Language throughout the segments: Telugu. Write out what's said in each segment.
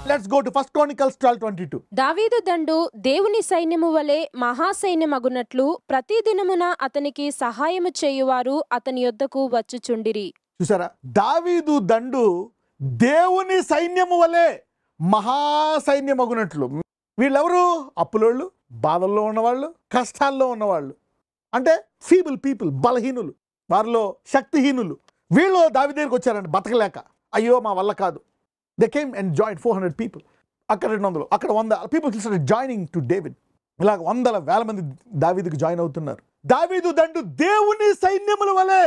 Let's go to 1 Chronicles 12:22. దావీదు దండు దేవుని సైన్యము వలె మహాసైన్యమగునట్లు ప్రతిదినమున అతనికి సహాయము చేయువారు అతని యొద్దకు వచ్చుచుండిరి. చూసారా, దావీదు దండు దేవుని సైన్యము వలె మహాసైన్యమగునట్లు. వీళ్ళెవరు? అప్పులోళ్ళు, బాధల్లో ఉన్నవాళ్ళు, కష్టాల్లో ఉన్నవాళ్ళు, అంటే ఫీబుల్ పీపుల్, బలహీనులు, వారిలో శక్తిహీనులు. వీళ్ళు దావీదు దగ్గరికి వచ్చారండి బతకలేక. అయ్యో మా వల్ల కాదు. They came and joined 400 people. అక్కడ 200, అక్కడ 100 people started joining to David. ఇలాగ వందల వేల మంది దావీదుకి జాయిన్ అవుతున్నారు. దావీదు దండు దేవుని సైన్యముల వలె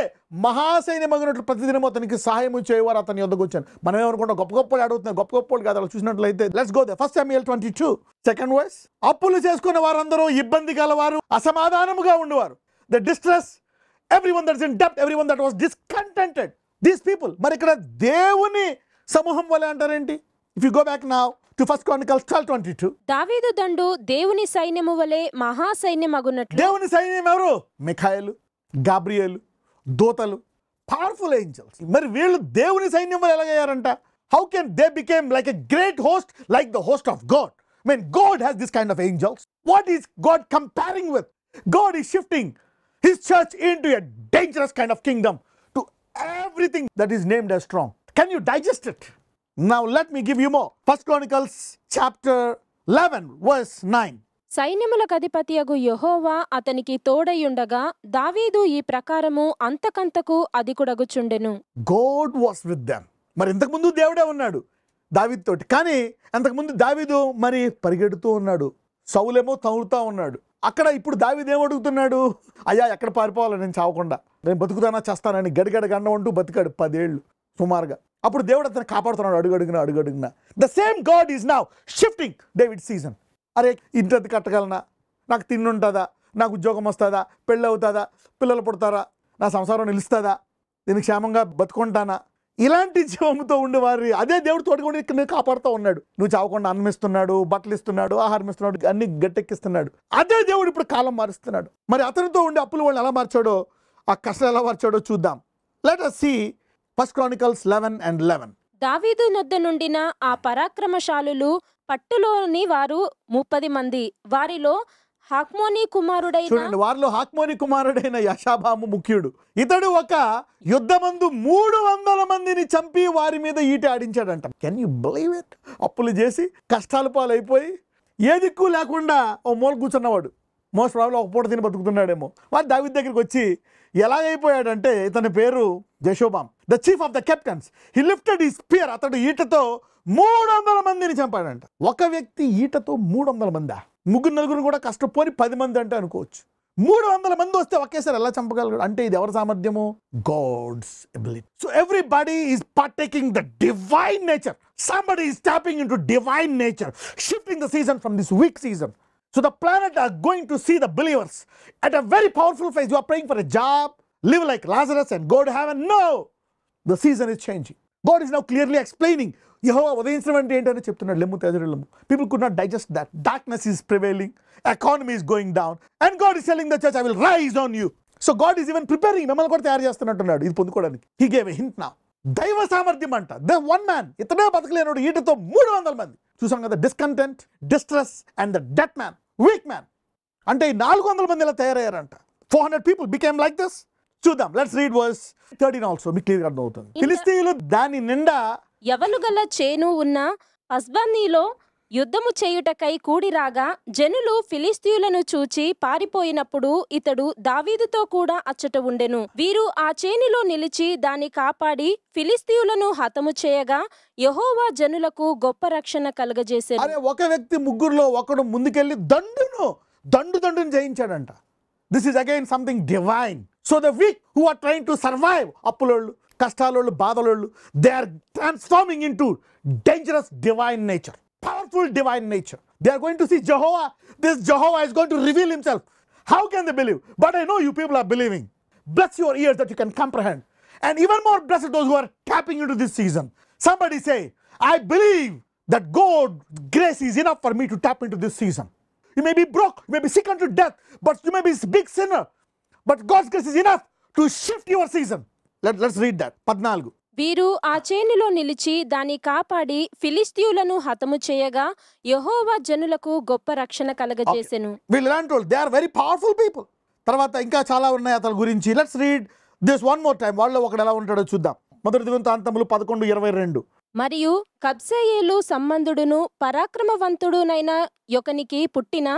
మహాసైన్యమగినట్లు ప్రతిదినం అతనికి సహాయము చేయవారు అతని యొద్దకు వచ్చాను. మనం ఏమనుకుంటాం, గొప్ప గొప్పలు అడుగుతున్నారు, గొప్ప గొప్పలు కాదు. అలా చూసినట్లయితే let's go they 1 Samuel 22 2nd verse. అప్పులు చేసుకున్న వారందరూ ఇబ్బంది గలవారు, అసమాధానముగా ఉండేవారు. The distress, everyone that is in debt, everyone that was discontented. These people. మరి ఇక్కడ దేవుని సమూహం వలె అంటారేంటి? If you go back now to 1 Chronicles 12:22. దావీదు దండు దేవుని సైన్యము వలె మహాసైన్యమగునట్లు. దేవుని సైన్యం ఎవరు? మిఖాయేలు, గాబ్రియేలు, దూతలు, పవర్ఫుల్ ఏంజల్స్. మరి వీళ్ళు దేవుని సైన్యం వల్ల ఎలాగయ్యారంట? How can they become like a great host, like the host of God? I mean, God has this kind of angels. What is God comparing with? God is shifting his church into a dangerous kind of kingdom, to everything that is named as strong. Can you digest it? Now let me give you more. 1 Chronicles chapter 11 verse 9. సైన్యములకు అధిపతియగు యెహోవా అతనికి తోడయుండగా దావీదు ఈ ప్రకారము అంతకంతకు అధికుడగుచుండెను. God was with them. మరి ఇంతకుముందు దేవుడే ఉన్నాడు దావీదు తోటి, కానీ అంతకుముందు దావీదు మరి పరిగెడుతూ ఉన్నాడు, సౌలేమో తగులుతూ ఉన్నాడు. అక్కడ ఇప్పుడు దావీదు ఏమడుగుతున్నాడు? అయ్యా ఎక్కడ పారిపోవాలి, నేను చావకుండా, నేను బతుకుతానా చేస్తానని గడిగడ గండం అంటూ బతికాడు 10 ఏళ్ళు సుమారుగా. అప్పుడు దేవుడు అతను కాపాడుతున్నాడు అడుగడుగున. The same God is now shifting David season. అరే ఇంటి కట్టగలనా, నాకు తిండి ఉంటుందా, నాకు ఉద్యోగం వస్తుందా, పెళ్ళి అవుతుందా, పిల్లలు పుడతారా, నా సంసారం నిలుస్తుందా, నేను క్షేమంగా బతుకుంటానా, ఇలాంటి జీవంతో ఉండేవారి అదే దేవుడు తోడుకొని ఇక్కడ కాపాడుతూ ఉన్నాడు. నువ్వు చావకుండా అన్నం ఇస్తున్నాడు, బట్టలు ఇస్తున్నాడు, ఆహారం ఇస్తున్నాడు, అన్ని గట్టెక్కిస్తున్నాడు. అదే దేవుడు ఇప్పుడు కాలం మారుస్తున్నాడు. మరి అతనితో ఉండే అప్పులు వాళ్ళు ఎలా మార్చాడో, ఆ కష్టం ఎలా మార్చాడో చూద్దాం. Let us see 1 Chronicles 11:11. దావీదు నొద్ద నుండిన ఆ పరాక్రమశాలులు పట్టులోని వారు 30 మంది. వారిలో హాక్మోని కుమారుడైన, చూడండి, వారిలో హాక్మోని కుమారుడైన యషాబాము ముఖ్యుడు. ఇతడు ఒక యుద్ధమందు 300 మందిని చంపి వారి మీద ఈట ఆడించాడంట. Can you believe it? అప్పులు చేసి కష్టాల పాలైపోయి ఏ దిక్కు లేకుండా ఓ మూల కూర్చున్నవాడు, మోస్ట్ ప్రాబ్లం ఒక పూట తిని బతుకుతున్నాడేమో, వాడు దావీదు దగ్గరికి వచ్చి ఎలాగైపోయాడంటే, ఇతని పేరు Jashobeam, the chief of the captains. He lifted his spear. అతడు ఈటతో 300 మందిని చంపాడంట. ఒక వ్యక్తి ఈటతో 300 మందా? ముగ్గురు నలుగురు కూడా కష్టపోని 10 మంది అంటే అనుకోవచ్చు. 300 మంది వస్తే ఒకేసారి ఎలా చంపగలరు అంటే ఇది ఎవరి సామర్థ్యము? God's ability. So everybody is partaking the divine nature. Somebody is tapping into divine nature, shifting the season from this weak season. So the planet are going to see the believers at a very powerful phase. You are praying for a job, live like Lazarus and go to heaven. No! The season is changing. God is now clearly explaining. Yehovah ఉదయించడం అంటే ఏంటని చెప్తున్నాడు. లెమ్ము తేజరులెమ్ము. People could not digest that. Darkness is prevailing. Economy is going down. And God is telling the church, I will rise on you. So God is even preparing. మిమ్మల్ని కూడా తయారు చేస్తున్నట్టున్నాడు ఇది పొందుకోవడానికి. He gave a hint now. దైవ సామర్థ్యం అంట. The one man, ఇతనే బతకలేనాడు, ఈటతో 300 మంది. చూసాం కదా, discontent, distress and the death man, week man. అంటే 400 మంది ఇలా తయారయ్యారంట. 400 people became like this. చూద్దాం, లెట్స్ రీడ్ వర్స్ 13 ఆల్సో. మీకు క్లియర్గా అర్థమవుతుంది. ఫిలిష్తీయులు దాని నిండా ఎవలుగల చేను ఉన్న పస్బన్నీలో యుద్ధము చేయుటకై కూడిరాగా జనులు ఫిలిష్తీయులను చూచి పారిపోయినప్పుడు ఇతడు దావీదుతో కూడా అచ్చట ఉండెను. వీరు ఆ చేనిలో నిలిచి దాన్ని కాపాడి ఫిలిష్తీయులను హతము చేయగా యెహోవా జనులకు గొప్ప రక్షణ కలుగజేశాడు. అరే ఒక వ్యక్తి ముగ్గురులో ఒకడు ముందుకెళ్ళి దండును జయించాడంట. This is again something divine. So the weak who are trying to survive, అప్పులోళ్ళు, కష్టాలోళ్ళు, బాధలోళ్ళు, they are transforming into dangerous divine nature, powerful divine nature. They are going to see Jehovah. This Jehovah is going to reveal himself. How can they believe? But I know you people are believing. Bless your ears that you can comprehend. And even more blessed those who are tapping into this season. Somebody say, I believe that God's grace is enough for me to tap into this season. You may be broke, you may be sick unto death, but you may be a big sinner. But God's grace is enough to shift your season. Let's read that. 14. వీరు ఆ చేనులో నిలిచి దాన్ని కాపాడి ఫిలిస్తీయులను హతము చేయగా యెహోవా జనులకు గొప్ప రక్షణ కలగజేసెను. వీళ్ళు ఎలాంటి వాళ్ళు? They are very powerful people. తర్వాత ఇంకా చాలా ఉన్నాయి అతని గురించి. Let's read this one more time. వాళ్ళలో ఒకడు ఎలా ఉంటాడో చూద్దాం. మొదటి దినవృత్తాంతములు 11:22. మరియు కబ్సెయేలు సంబంధుడును పరాక్రమవంతుడునైన యొకనికి పుట్టిన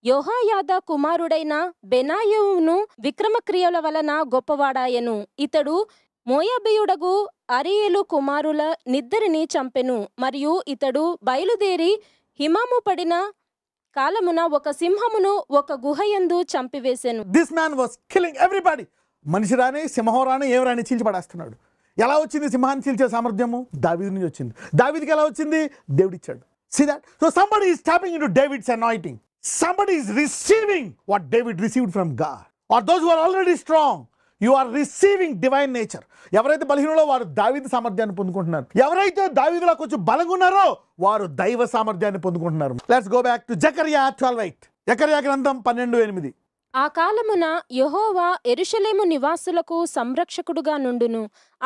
యెహోయాదా కుమారుడైన బెనాయువును విక్రమక్రియల వలన గొప్పవాడాయెను. ఇతడు మోయాబీయుడగు అరీయేలు కుమారుల నిద్దరిని చంపెను. మరియు ఇతడు బయలుదేరి హిమము పడిన కాలమున ఒక సింహమును ఒక గుహయందు చంపివేసెను. This man was killing everybody. మనిషి రాని, సింహం రాని, ఏం రాని చీల్చి పడేస్తున్నాడు. ఎలా వచ్చింది సింహాన్ని చీల్చే సామర్థ్యము? దావీదు నుంచి వచ్చింది. దావీదుకి ఎలా వచ్చింది? దేవుడు ఇచ్చాడు. See that? So somebody is tapping into David's anointing. Somebody is receiving what David received from God. Or those who are already strong, you are receiving divine nature. ఎవరైతే బలహీనులో వారు దావీదు సామర్థ్యాన్ని పొందుకుంటున్నారు. ఎవరైతే దావీదులో కొంచెం బలంగా ఉన్నారో వారు దైవ సామర్థ్యాన్ని పొందుకుంటున్నారు. లెట్స్ గో బ్యాక్ టు జకర్యా 12:8. జకర్యా గ్రంథం 12:8. ఆ కాలమున యెహోవా యెరూషలేము నివాసులకు సంరక్షకుడుగా నుండును.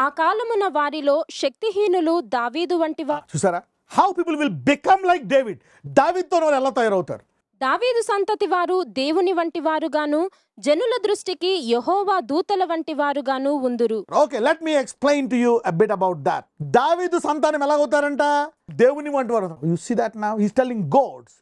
ఆ కాలమున వారిలో శక్తిహీనులు దావీదు వంటి చూసారా? How people will become like David. దావీదుతో వారు ఎలా తయారవుతారు? దావీదు సంతతి వారు దేవుని వంటి వారుగాను జనుల దృష్టికి యెహోవా దూతల వంటి వారుగాను ఉందురు. Okay, let me explain to you a bit about that. దావీదు సంతానం ఎలాగవుతారంట? దేవుని వంటి వారు. You see that now he is telling gods.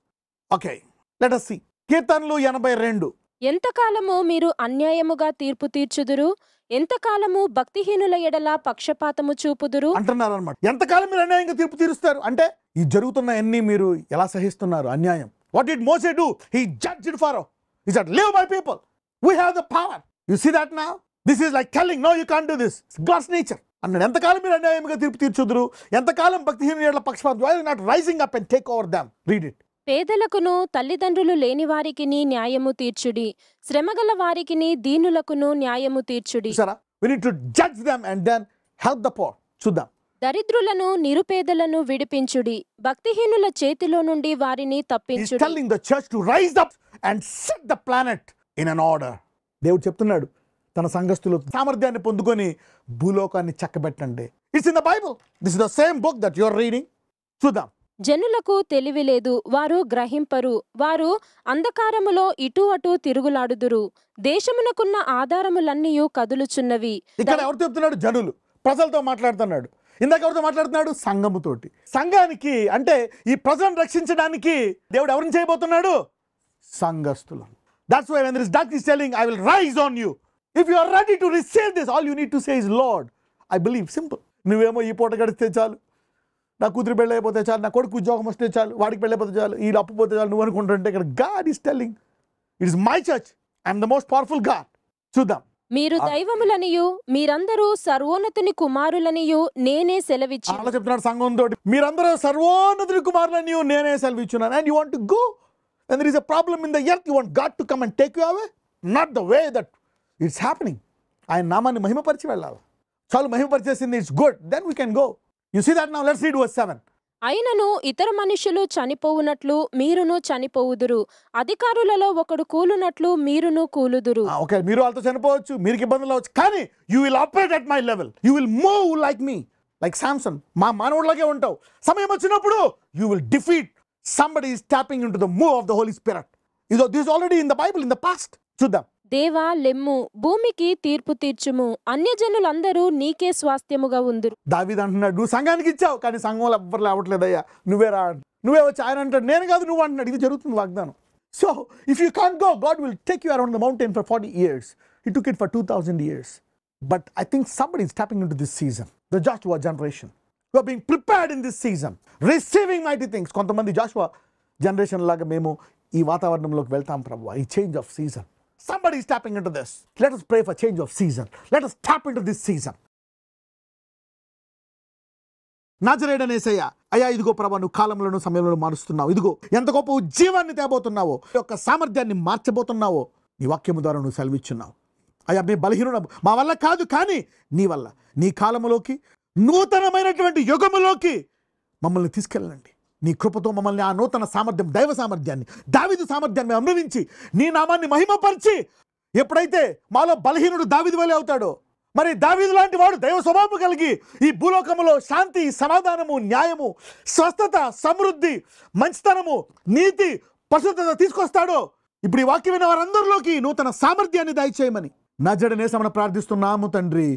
Okay, let us see. కీర్తనలు 82. ఎంతకాలము మీరు అన్యాయముగా తీర్పు తీర్చుదురు? ఎంతకాలము భక్తిహీనుల ఎడల పక్షపాతము చూపుదురు అంటున్నారు అన్నమాట. ఎంతకాలం మీరు అన్యాయంగా తీర్పు తీరుస్తారు అంటే ఈ జరుగుతున్న అన్ని మీరు ఎలా సహిస్తున్నారు? అన్యాయం. What did Moses do? He judged Pharaoh. He said live my people, we have the power. You see that now? This is like telling no you can't do this. God's nature అన్నాడు. ఎంతకాలం మీరు అన్యాయంగా తీర్పు తీర్చుదురు? ఎంతకాలం భక్తిహీనుల ఎడల పక్షపాతం? Why not rising up and take over them? Read it. పేదలకును తల్లిదండ్రులు లేని వారికిని న్యాయము తీర్చుడి, శ్రమగల వారికిని దీనులకును న్యాయము తీర్చుడి. We need to judge them and then help the poor. చూద్దాం. దరిద్రులను నిరుపేదలను విడిపించుడి, భక్తిహీనుల చేతిలో నుండి వారిని తప్పించుడి. He's telling the church to rise up and set the planet in an order. దేవుడు చెప్తున్నాడు తన సంఘస్థులు సామర్థ్యాన్ని పొందుకొని భూలోకాన్ని చక్కబెట్టండి. It's in the Bible. This is the same book that you're reading. చూద్దాం. జనులకు తెలివి లేదు, వారు గ్రహింపరు. వారు అంధకారములో ఇటు అటు తిరుగులాడుదురు. దేశమునకున్న ఆధారములన్నీయు కదులుచున్నవి. ఇక్కడ ఎవరు చెప్తున్నాడు? జనులు, ప్రజలతో మాట్లాడుతున్నాడు. ఇందాక ఎవరితో మాట్లాడుతున్నాడు? సంఘముతోటి. సంఘానికి అంటే ఈ ప్రజలను రక్షించడానికి దేవుడు ఎవరిని చేయబోతున్నాడు? సంఘస్థులను. That's why when there is darkness telling, I will rise on you. If you are ready to receive this, all you need to say is, Lord, I believe. Simple. నువ్వేమో ఈ పూట గడిస్తే చాలు, నా కూతురు పెళ్ళి అయిపోతే చాలు, నా కొడుకు ఉద్యోగం వస్తే చాలు, వాడికి పెళ్ళి అయిపోతే చాలు, ఈ అప్పు పోతే చాలు నువ్వు అనుకుంటుంటే ఇక్కడ God is telling it is my church, I'm the most powerful God. చూద్దాం. మీరు దైవములనియు మీరందరూ సర్వోన్నతుని కుమారులనియు నేనే సెలవిచ్చి. అలా చెప్తున్నాడు సంఘంతో, మీరందరూ సర్వోన్నతుని కుమారులనియు నేనే సెలవిచ్చున్నాను. And you want to go when there is a problem in the earth, you want God to come and take you away, not the way that it's happening. ఆయన నామాన్ని మహిమపరిచి వెళ్ళాలి. చాలు మహిమపరిచేసింది, it's good, then we can go. You see that now? Let's read verse 7. అయినను ఇతర మనుషులు చనిపోవునట్లు మీరును చనిపోవుదురు, అధికారులలో ఒకడు కూలునట్లు మీరును కూలుదురు. ఓకే, మీరు వాళ్ళతో చనిపోవచ్చు, మీకు ఇబ్బందులు అవచ్చు, కానీ you will operate at my level. You will move like me, like Samson. మా మానవుడిలాగే ఉంటావు. సమయం వచ్చినప్పుడు you will defeat. Somebody is tapping into the move of the Holy Spirit. This is already in the Bible, in the past. చూద్దాం. దేవా లెమ్ము, భూమికి తీర్పు తీర్చుము, అన్యజనులందరూ నీకే స్వాస్థ్యముగా ఉందురు. దావీదు అంటున్నాడు, నువ్వు సంఘానికి ఇచ్చావు కానీ సంఘంలో ఎవ్వరు లేవట్లేదయ్యా, నువ్వే రా, నువ్వే వచ్చి. ఆయన అంటాడు, నేను కాదు నువ్వు అంటున్నాడు. ఇది జరుగుతుంది వాగ్దానం. So if you can't go, God will take you around the mountain for 40 years. He took it for 2000 years. But I think somebody is tapping into this season, the Joshua generation, who are being prepared in this season, receiving mighty things. కొంతమంది జాషువా జనరేషన్ లాగా మేము ఈ వాతావరణంలోకి వెళ్తాం ప్రభువా, ఈ change of season. Somebody is tapping into this. Let us pray for change of season. Let us tap into this season. నాజరేయుడైన యేసయ్యా, అయ్యా ఇదిగో ప్రభువా, నువ్వు కాలంలోను సమయంలో మారుస్తున్నావు. ఇదిగో ఎంత గొప్ప ఉజ్జీవాన్ని తేబోతున్నావో, యొక్క సామర్థ్యాన్ని మార్చబోతున్నావో నీ వాక్యము ద్వారా నువ్వు సెలవిచ్చున్నావు. అయ్యా మేము బలహీనులము, మా వల్ల కాదు, కానీ నీ వల్ల, నీ కాలములోకి, నూతనమైనటువంటి యుగములోకి మమ్మల్ని తీసుకెళ్ళండి. నీ కృపతో మమ్మల్ని ఆ నూతన సామర్థ్యం, దైవ సామర్థ్యాన్ని, దావీదు సామర్థ్యాన్ని అనుభవించి నీ నామాన్ని మహిమపరిచి, ఎప్పుడైతే మాలో బలహీనుడు దావీదు వలె అవుతాడో, మరి దావీదు లాంటి వాడు దైవ స్వభావం కలిగి ఈ భూలోకములో శాంతి, సమాధానము, న్యాయము, స్వస్థత, సమృద్ధి, మంచితనము, నీతి, పరిశుద్ధత తీసుకొస్తాడో ఇప్పుడు ఈ వాక్యం విన్న వారందరిలోకి నూతన సామర్థ్యాన్ని దయచేయమని నజరేయుడైన యేసు నామమున ప్రార్థిస్తున్నాము తండ్రి.